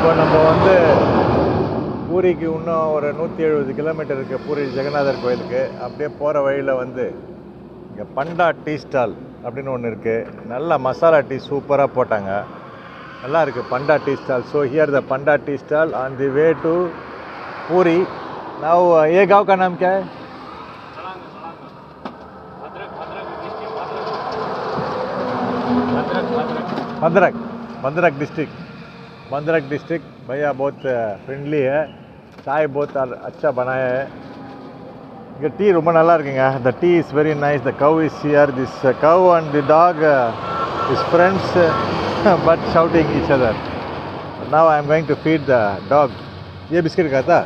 இப்போ நம்ம வந்து பூரிக்கு இன்னும் ஒரு 170 கிலோமீட்டர் இருக்குது பூரி ஜெகநாதர் கோயிலுக்கு. அப்படியே போகிற வழியில் வந்து இங்கே பண்டா டீ ஸ்டால் அப்படின்னு ஒன்று இருக்குது. நல்லா மசாலா டீ சூப்பராக போட்டாங்க, நல்லா இருக்குது Banda tea stall. So here the Banda tea stall on the way to पूरी. Now ये गांव का नाम क्या है? मदरक. मदरक डिस्ट्रिक्ट. मदरक डिस्ट्रिक्ट. भैया बहुत फ्रेंडली है, चाय बहुत अच्छा बनाया है. ये टी ரொம்ப நல்லா இருக்குங்க. The tea is very nice. The cow is here. This cow and the dog is friends but shouting each other. Now I am going to feed the dog. ये बिस्किट खाता,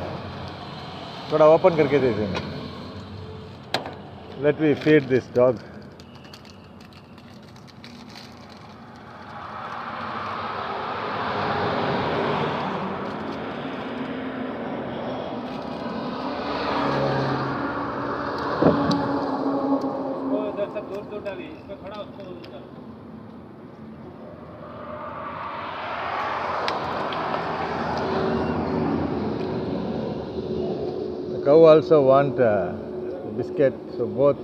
थोड़ा ओपन करके दे देना. Let me feed this dog. Cow also want biscuit, so both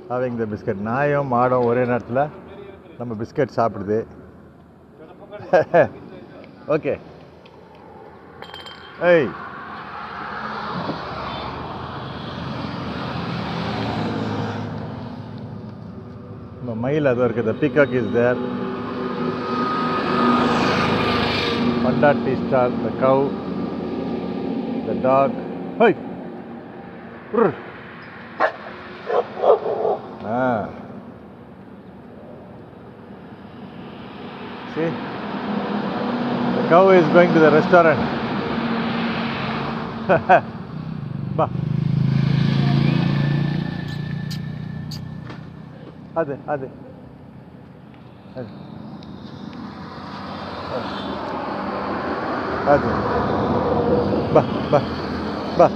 having the biscuit. நாயும் மாடும் ஒரே நேரத்தில் நம்ம பிஸ்கட் சாப்பிடுது. ஓகே. ஏய், நம்ம மயில் அதுவும் இருக்குது. The peacock is there. Panda tea stall, the cow, the dog. Hey. See, the cow is going to the restaurant. Ba. Ade. Ba.